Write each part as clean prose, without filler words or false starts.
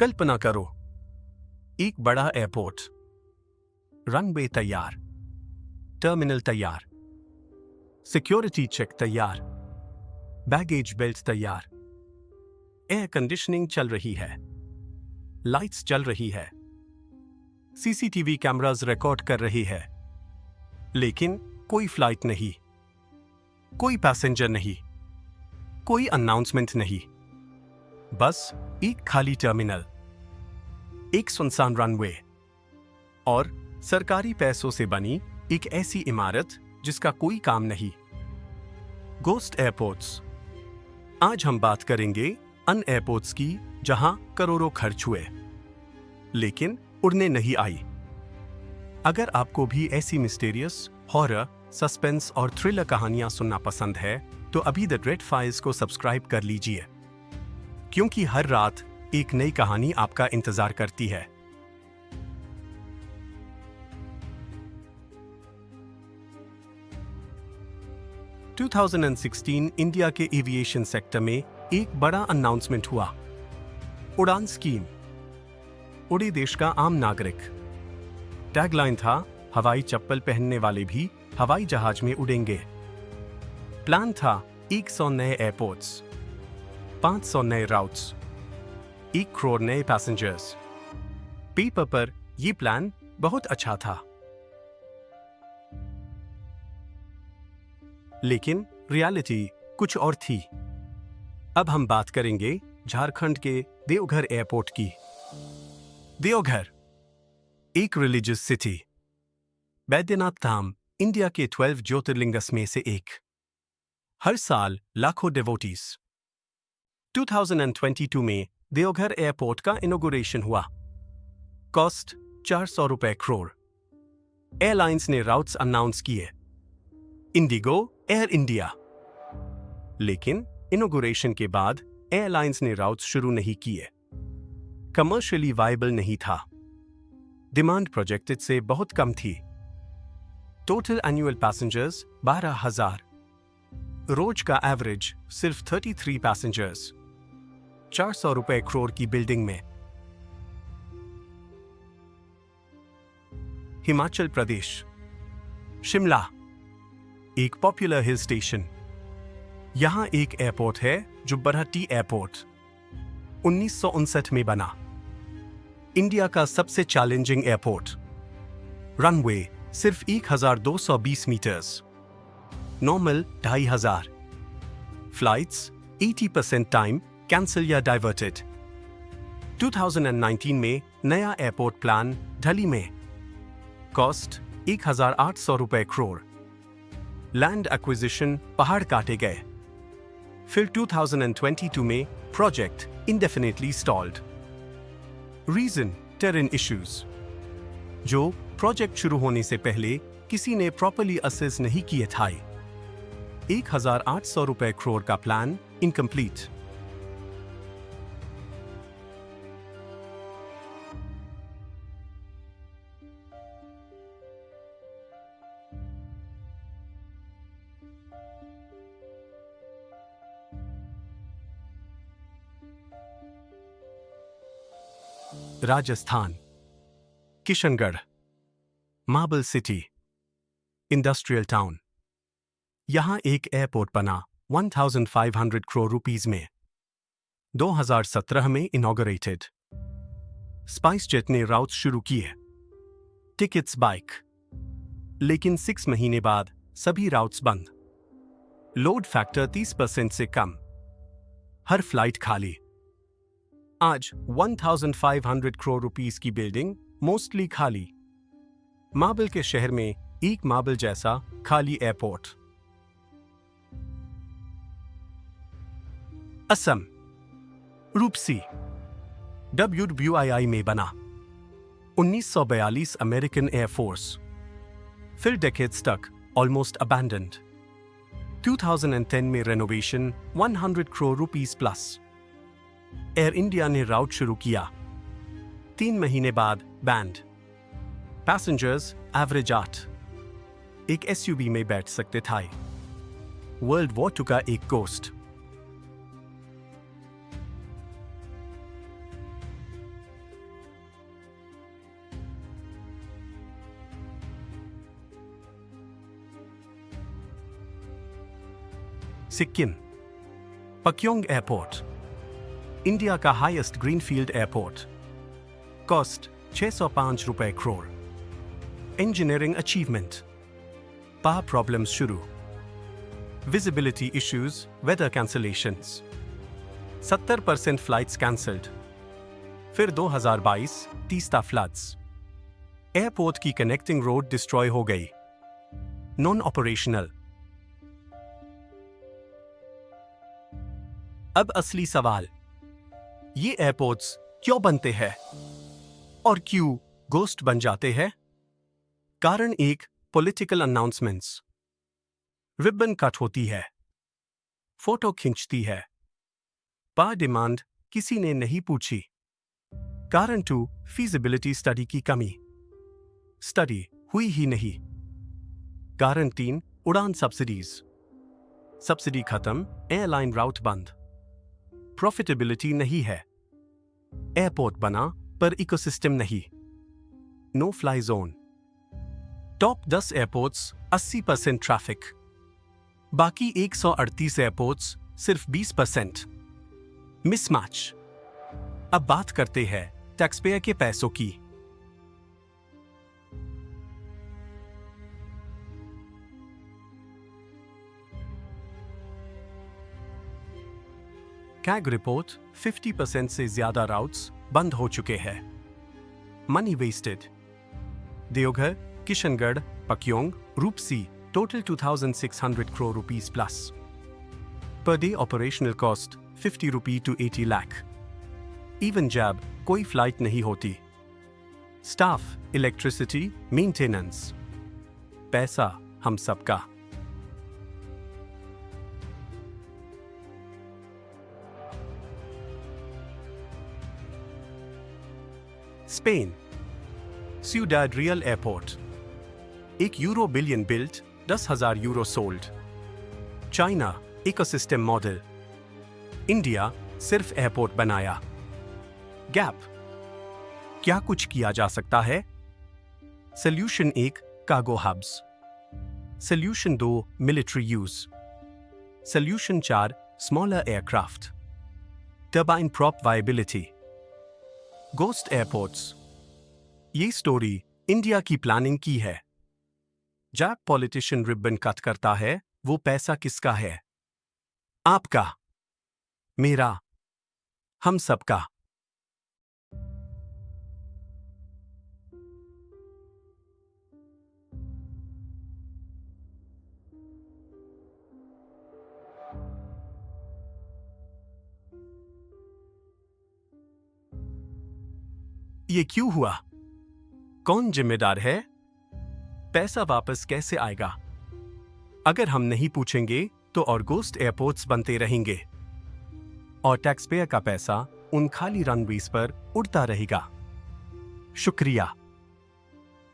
कल्पना करो, एक बड़ा एयरपोर्ट, रनवे तैयार, टर्मिनल तैयार, सिक्योरिटी चेक तैयार, बैगेज बेल्ट तैयार, एयर कंडीशनिंग चल रही है, लाइट्स चल रही है, सीसीटीवी कैमरास रिकॉर्ड कर रही है, लेकिन कोई फ्लाइट नहीं, कोई पैसेंजर नहीं, कोई अनाउंसमेंट नहीं, बस एक खाली टर्मिनल, एक सुनसान रनवे और सरकारी पैसों से बनी एक ऐसी इमारत जिसका कोई काम नहीं। Ghost airports. आज हम बात करेंगे उन एयरपोर्ट्स की जहां करोड़ों खर्च हुए, लेकिन उड़ने नहीं आई। अगर आपको भी ऐसी मिस्टीरियस, हॉरर, सस्पेंस और थ्रिलर कहानियां सुनना पसंद है, तो अभी द ड्रेड फाइल्स को सब्सक्राइब कर लीजिए, क्योंकि हर रात एक नई कहानी आपका इंतजार करती है। – 2016 इंडिया के एविएशन सेक्टर में एक बड़ा अनाउंसमेंट हुआ। उड़ान स्कीम, उड़े देश का आम नागरिक। टैगलाइन था, हवाई चप्पल पहनने वाले भी हवाई जहाज में उड़ेंगे। प्लान था 100 नए एयरपोर्ट्स, 500 नए राउट्स, 1 करोड़ नए पैसेंजर्स। पेपर पर यह प्लान बहुत अच्छा था, लेकिन रियलिटी कुछ और थी। अब हम बात करेंगे झारखंड के देवघर एयरपोर्ट की। देवघर, एक religious city. Baidyanath Dham India के 12 ज्योतिर्लिंगस में से एक। हर साल लाखों डिवोटीज। 2022 में देवघर एयरपोर्ट का इनॉग्रेशन हुआ। कॉस्ट 400 रुपए करोड़। एयरलाइंस ने राउट्स अनाउंस किए, इंडिगो, एयर इंडिया। लेकिन इनॉग्रेशन के बाद एयरलाइंस ने राउट्स शुरू नहीं किए। कमर्शियली वायबल नहीं था। डिमांड प्रोजेक्टेड से बहुत कम थी। Total annual passengers 12,000। रोज का एवरेज सिर्फ 33 पैसेंजर्स। 400 रुपए करोड़ की बिल्डिंग में। हिमाचल प्रदेश, शिमला, एक पॉपुलर हिल स्टेशन। यहां एक एयरपोर्ट है जो बरहट्टी एयरपोर्ट 1959 में बना। इंडिया का सबसे चैलेंजिंग एयरपोर्ट। रनवे सिर्फ 1220 metres, normal 2500। Flights 80% time cancel या डाइवर्टेड। 2019 में नया एयरपोर्ट प्लान ढली में। कॉस्ट 1800 रुपए करोड़। लैंड एक्विजिशन पहाड़ काटे गए। फिर 2022 में project indefinitely stalled. Reason, terrain issues. जो प्रोजेक्ट शुरू होने से पहले किसी ने प्रॉपर्ली असेस नहीं किए थे। 1800 रुपए करोड़ का plan incomplete. Rajasthan, Kishangarh, marble city, industrial town. यहां एक एयरपोर्ट बना 1500 करोड़ रुपीस में। 2017 में इनॉग्रेटेड। स्पाइस जेट ने राउट्स शुरू किए। Tickets bike. लेकिन 6 महीने बाद सभी राउट्स बंद। लोड फैक्टर 30% से कम। हर फ्लाइट खाली। आज 1500 करोड़ रुपीस की बिल्डिंग मोस्टली खाली। मार्बल के शहर में एक मार्बल जैसा खाली एयरपोर्ट। असम, रूपसी, WWII में बना। 1942 अमेरिकन एयरफोर्स। फिर डेकेड्स तक ऑलमोस्ट अबैंडन्ड। 2010 में renovation 100 crore rupees plus. Air India ने राउट शुरू किया। 3 महीने बाद बैंड। Passengers average 8। एक SUV में बैठ सकते थे। वर्ल्ड वॉर 2 का एक ghost. Sikkim. Pakyong airport, India का हाईएस्ट ग्रीनफील्ड एयरपोर्ट। कॉस्ट 605 रुपए crore. Engineering achievement. Power problems शुरू। Visibility issues, weather cancellations. 70% flights cancelled. फिर 2022 तीस्ता फ्लड्स। एयरपोर्ट की कनेक्टिंग रोड डिस्ट्रॉय हो गई, नॉन ऑपरेशनल। अब असली सवाल, ये एयरपोर्ट्स क्यों बनते हैं और क्यों गोस्ट बन जाते हैं? कारण एक, पॉलिटिकल अनाउंसमेंट्स। रिबन कट होती है, फोटो खींचती है, पर डिमांड किसी ने नहीं पूछी। कारण 2, फीजिबिलिटी स्टडी की कमी, स्टडी हुई ही नहीं। कारण 3, उड़ान सब्सिडीज। सब्सिडी खत्म, एयरलाइन राउट बंद, प्रॉफिटेबिलिटी नहीं है। एयरपोर्ट बना पर इकोसिस्टम नहीं, no fly zone. Top 10 airports 80% traffic, बाकी 138 एयरपोर्ट्स सिर्फ 20%। मिसमैच। अब बात करते हैं टैक्सपेयर के पैसों की। कैग रिपोर्ट, 50% से ज्यादा राउट्स बंद हो चुके हैं। Money wasted. Deoghar, Kishangarh, Pakyong, Rupsi, total 2600 crore rupees plus. Per day operational cost 50 rupee to 80 lakh. Even जब कोई फ्लाइट नहीं होती। स्टाफ, इलेक्ट्रिसिटी, मेंटेनेंस, पैसा हम सबका। Spain, Ciudad Real airport, €1 billion built, 10,000 euro sold. China, ecosystem model. India, सिर्फ एयरपोर्ट बनाया। Gap, क्या कुछ किया जा सकता है? Solution 1, cargo hubs. Solution 2, military use. Solution 4, smaller aircraft. Turbine prop viability. Ghost airports. ये स्टोरी इंडिया की प्लानिंग की है। जब पॉलिटिशियन रिबन कट करता है, वो पैसा किसका है? आपका, मेरा, हम सबका। ये क्यों हुआ? कौन जिम्मेदार है? पैसा वापस कैसे आएगा? अगर हम नहीं पूछेंगे तो और गोस्ट एयरपोर्ट्स बनते रहेंगे और टैक्स पेयर का पैसा उन खाली रनवेज पर उड़ता रहेगा। शुक्रिया।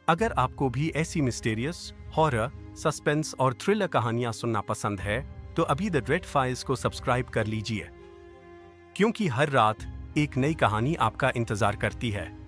अगर आपको भी ऐसी मिस्टीरियस, हॉरर, सस्पेंस और थ्रिलर कहानियां सुनना पसंद है तो अभी द ड्रेड फाइल्स को सब्सक्राइब कर लीजिए, क्योंकि हर रात एक नई कहानी आपका इंतजार करती है।